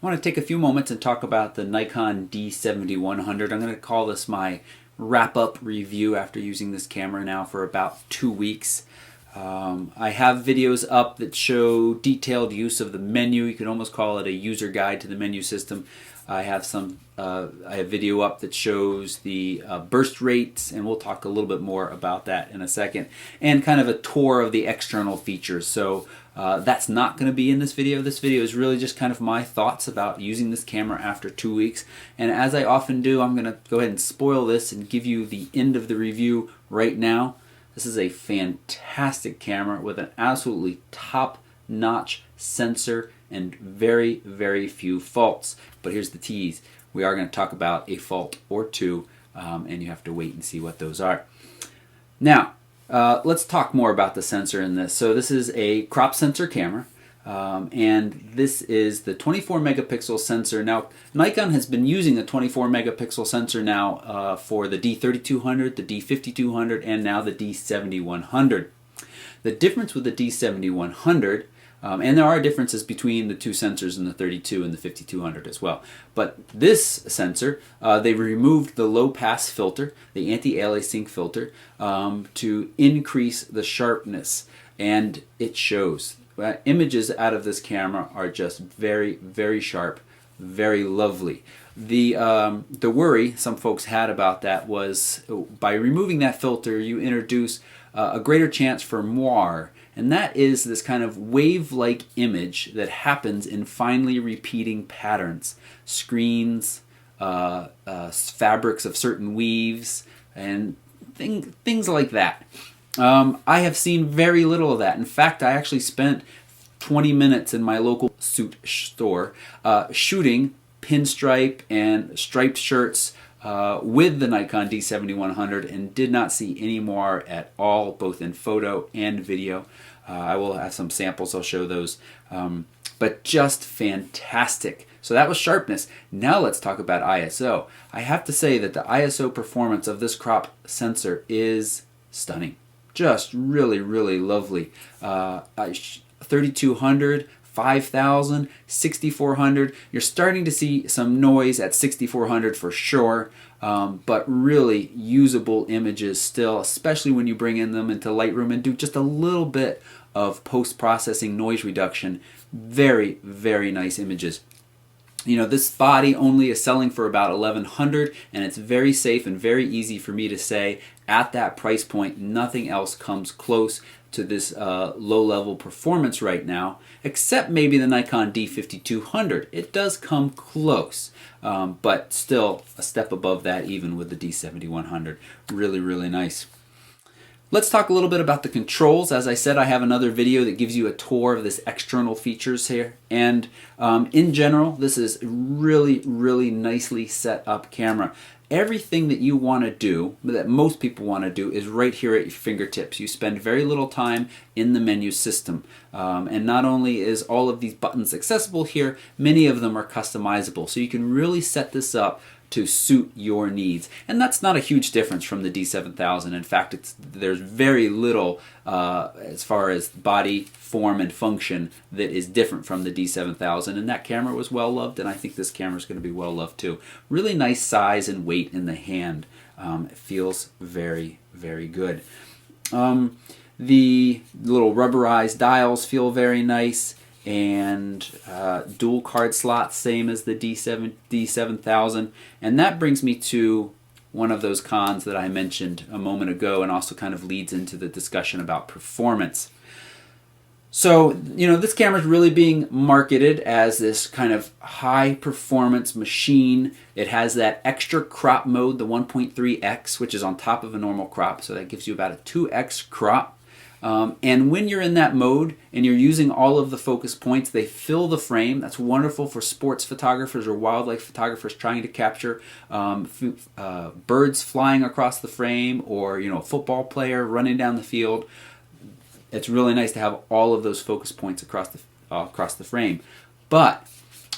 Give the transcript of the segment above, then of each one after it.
I want to take a few moments and talk about the Nikon D7100. I'm going to call this my wrap-up review after using this camera now for about 2 weeks. I have videos up that show detailed use of the menu. You could almost call it a user guide to the menu system. I have video up that shows the burst rates, and we'll talk a little bit more about that in a second, and kind of a tour of the external features. So that's not going to be in this video. This video is really just kind of my thoughts about using this camera after 2 weeks. And as I often do, I'm going to go ahead and spoil this and give you the end of the review right now. This is a fantastic camera with an absolutely top-notch sensor and very, very few faults. But here's the tease. We are going to talk about a fault or two, and you have to wait and see what those are. Now, let's talk more about the sensor in this. So this is a crop sensor camera, and this is the 24 megapixel sensor. Now, Nikon has been using a 24 megapixel sensor now for the D3200, the D5200, and now the D7100. The difference with the D7100, and there are differences between the two sensors in the 32 and the 5200 as well. But this sensor, they removed the low pass filter, the anti-aliasing filter, to increase the sharpness, and it shows. Images out of this camera are just very, very sharp, very lovely. The worry some folks had about that was by removing that filter, you introduce a greater chance for moire. And that is this kind of wave-like image that happens in finely repeating patterns. Screens, fabrics of certain weaves, and things like that. I have seen very little of that. In fact, I actually spent 20 minutes in my local suit store shooting pinstripe and striped shirts with the Nikon D7100 and did not see any moire at all, both in photo and video. I will have some samples, I'll show those, but just fantastic. So that was sharpness. Now let's talk about ISO. I have to say that the ISO performance of this crop sensor is stunning. Just really, really lovely. 3200, 5000, 6400. You're starting to see some noise at 6400 for sure, but really usable images still, especially when you bring in them into Lightroom and do just a little bit of post-processing noise reduction. Very, very nice images. You know, this body only is selling for about $1,100, and it's very safe and very easy for me to say at that price point nothing else comes close to this low-level performance right now, except maybe the Nikon D5200. It does come close, but still a step above that even with the D7100. Really, really nice. Let's talk a little bit about the controls. As I said, I have another video that gives you a tour of this external features here. And in general, this is really, really nicely set up camera. Everything that you want to do, that most people want to do, is right here at your fingertips. You spend very little time in the menu system. And not only is all of these buttons accessible here, many of them are customizable. So you can really set this up to suit your needs. And that's not a huge difference from the D7000. In fact, there's very little as far as body, form, and function that is different from the D7000. And that camera was well loved, and I think this camera is going to be well loved too. Really nice size and weight in the hand. It feels very, very good. The little rubberized dials feel very nice, and dual card slots, same as the D7000. And that brings me to one of those cons that I mentioned a moment ago, and also kind of leads into the discussion about performance. So, you know, this camera is really being marketed as this kind of high performance machine. It has that extra crop mode, the 1.3x, which is on top of a normal crop, so that gives you about a 2x crop. And when you're in that mode and you're using all of the focus points, they fill the frame. That's wonderful for sports photographers or wildlife photographers trying to capture birds flying across the frame, or, you know, a football player running down the field. It's really nice to have all of those focus points across the frame. But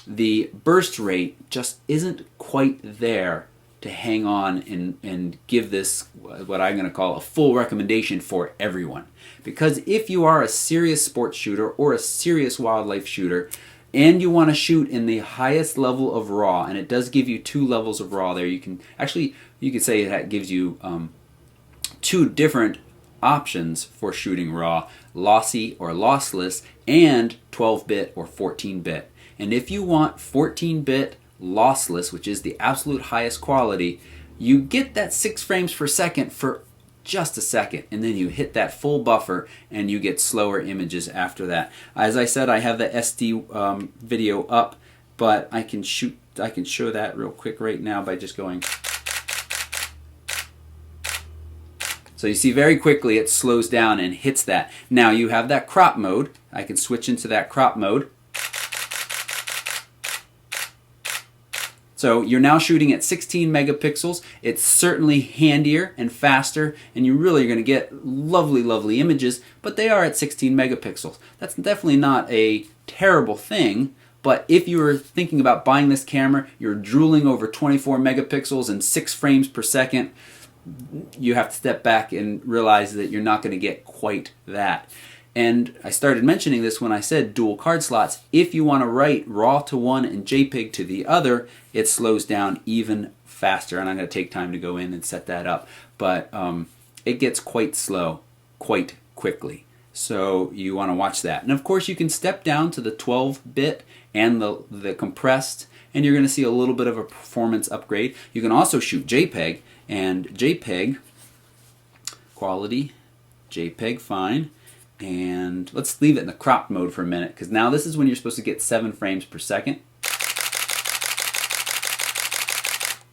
the burst rate just isn't quite there to hang on and give this what I'm going to call a full recommendation for everyone. Because if you are a serious sports shooter or a serious wildlife shooter, and you want to shoot in the highest level of RAW, and it does give you 2 levels of RAW there. You can actually, you could say that gives you 2 different options for shooting RAW, lossy or lossless, and 12-bit or 14-bit. And if you want 14-bit lossless, which is the absolute highest quality, you get that 6 frames per second for just a second, and then you hit that full buffer and you get slower images after that. As I said, I have the SD video up, but I can show that real quick right now by just going. So you see very quickly it slows down and hits that. Now you have that crop mode. I can switch into that crop mode. So you're now shooting at 16 megapixels. It's certainly handier and faster, and you really are going to get lovely, lovely images, but they are at 16 megapixels. That's definitely not a terrible thing, but if you were thinking about buying this camera, you're drooling over 24 megapixels and 6 frames per second, you have to step back and realize that you're not going to get quite that. And I started mentioning this when I said dual card slots. If you want to write RAW to one and JPEG to the other, it slows down even faster. And I'm going to take time to go in and set that up. But it gets quite slow quite quickly. So you want to watch that. And of course you can step down to the 12-bit and the compressed, and you're going to see a little bit of a performance upgrade. You can also shoot JPEG, and JPEG quality, JPEG fine. And let's leave it in the cropped mode for a minute, because now this is when you're supposed to get 7 frames per second.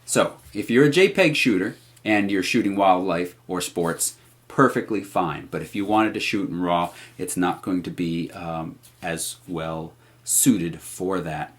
So if you're a JPEG shooter and you're shooting wildlife or sports, perfectly fine. But if you wanted to shoot in RAW, it's not going to be as well suited for that.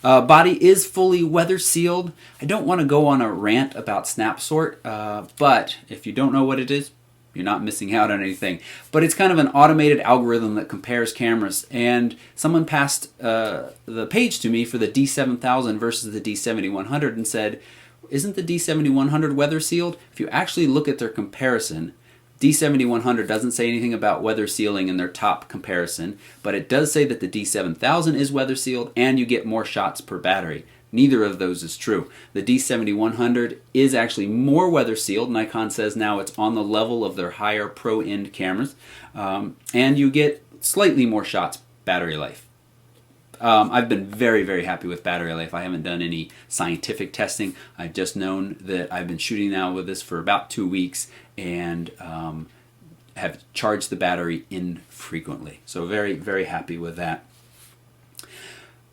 Body is fully weather sealed. I don't want to go on a rant about snap sort, but if you don't know what it is, you're not missing out on anything. But it's kind of an automated algorithm that compares cameras. And someone passed the page to me for the D7000 versus the D7100 and said, isn't the D7100 weather sealed? If you actually look at their comparison, D7100 doesn't say anything about weather sealing in their top comparison, but it does say that the D7000 is weather sealed and you get more shots per battery. Neither of those is true. The D7100 is actually more weather sealed. Nikon says now it's on the level of their higher pro-end cameras. And you get slightly more shots battery life. I've been very, very happy with battery life. I haven't done any scientific testing. I've just known that I've been shooting now with this for about 2 weeks and have charged the battery infrequently. So very, very happy with that.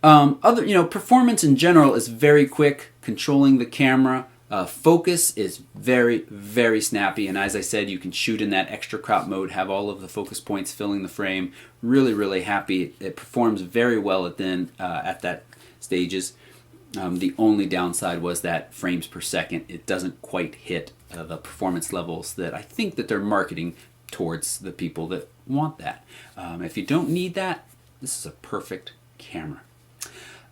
Performance in general is very quick. Controlling the camera, focus is very, very snappy. And as I said, you can shoot in that extra crop mode, have all of the focus points filling the frame. Really, really happy. It performs very well at that stages. The only downside was that frames per second. It doesn't quite hit the performance levels that I think that they're marketing towards the people that want that. If you don't need that, this is a perfect camera.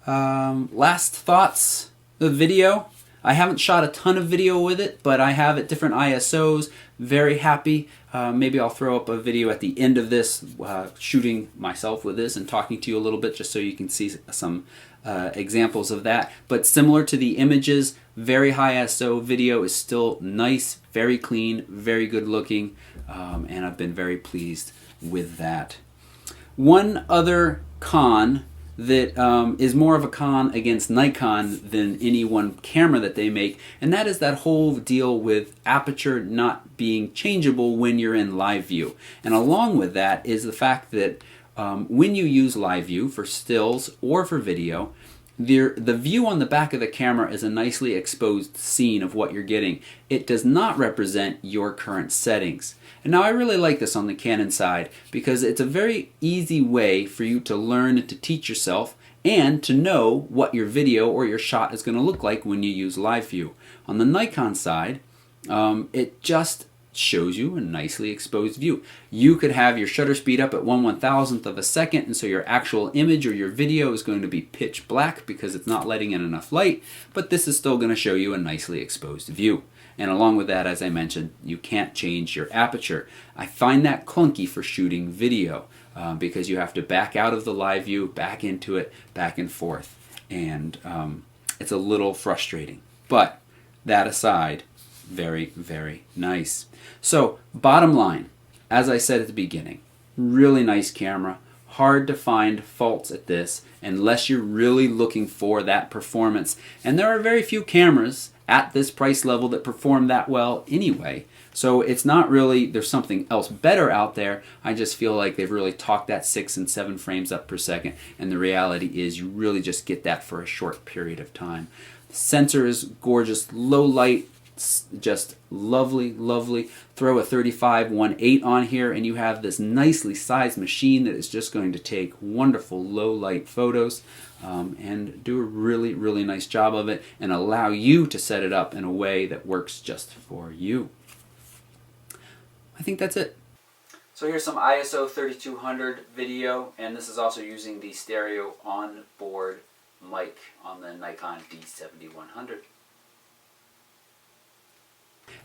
Last thoughts, the video. I haven't shot a ton of video with it, but I have at different ISOs. Very happy. Maybe I'll throw up a video at the end of this, shooting myself with this and talking to you a little bit just so you can see some examples of that. But similar to the images, very high ISO video is still nice, very clean, very good looking, and I've been very pleased with that. One other con that is more of a con against Nikon than any one camera that they make, and that is that whole deal with aperture not being changeable when you're in live view. And along with that is the fact that when you use live view for stills or for video, the view on the back of the camera is a nicely exposed scene of what you're getting. It does not represent your current settings. And now I really like this on the Canon side because it's a very easy way for you to learn and to teach yourself and to know what your video or your shot is going to look like when you use live view. On the Nikon side, it just shows you a nicely exposed view. You could have your shutter speed up at 1/1000th of a second, and so your actual image or your video is going to be pitch black because it's not letting in enough light, but this is still going to show you a nicely exposed view. And along with that, as I mentioned, you can't change your aperture. I find that clunky for shooting video. because you have to back out of the live view, back into it, back and forth. And it's a little frustrating. But that aside, very, very nice. So, bottom line, as I said at the beginning, really nice camera. Hard to find faults at this unless you're really looking for that performance. And there are very few cameras at this price level that perform that well anyway. So it's not really, there's something else better out there. I just feel like they've really talked that 6 and 7 frames up per second. And the reality is you really just get that for a short period of time. The sensor is gorgeous, low light, just lovely, lovely. Throw a 35-1.8 on here and you have this nicely sized machine that is just going to take wonderful low light photos and do a really, really nice job of it and allow you to set it up in a way that works just for you. I think that's it. So here's some ISO 3200 video, and this is also using the stereo on-board mic on the Nikon D7100.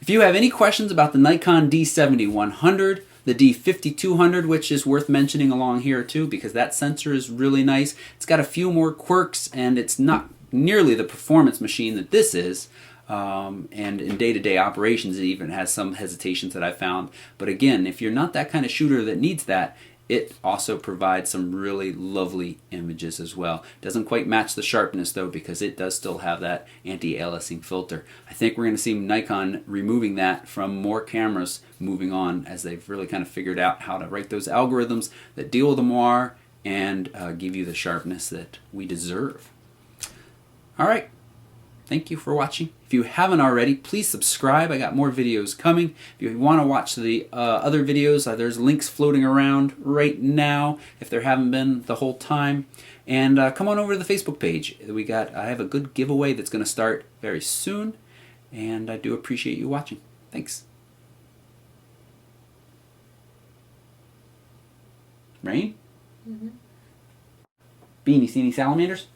If you have any questions about the Nikon D7100, the D5200, which is worth mentioning along here too, because that sensor is really nice. It's got a few more quirks, and it's not nearly the performance machine that this is. And in day-to-day operations, it even has some hesitations that I found. But again, if you're not that kind of shooter that needs that, it also provides some really lovely images as well. Doesn't quite match the sharpness though, because it does still have that anti-aliasing filter. I think we're going to see Nikon removing that from more cameras moving on, as they've really kind of figured out how to write those algorithms that deal with the noir and give you the sharpness that we deserve. All right. Thank you for watching. If you haven't already, please subscribe. I got more videos coming. If you want to watch the other videos, there's links floating around right now, if there haven't been the whole time. And come on over to the Facebook page. I have a good giveaway that's going to start very soon, and I do appreciate you watching. Thanks. Rain? Mm-hmm. Bean, you see any salamanders?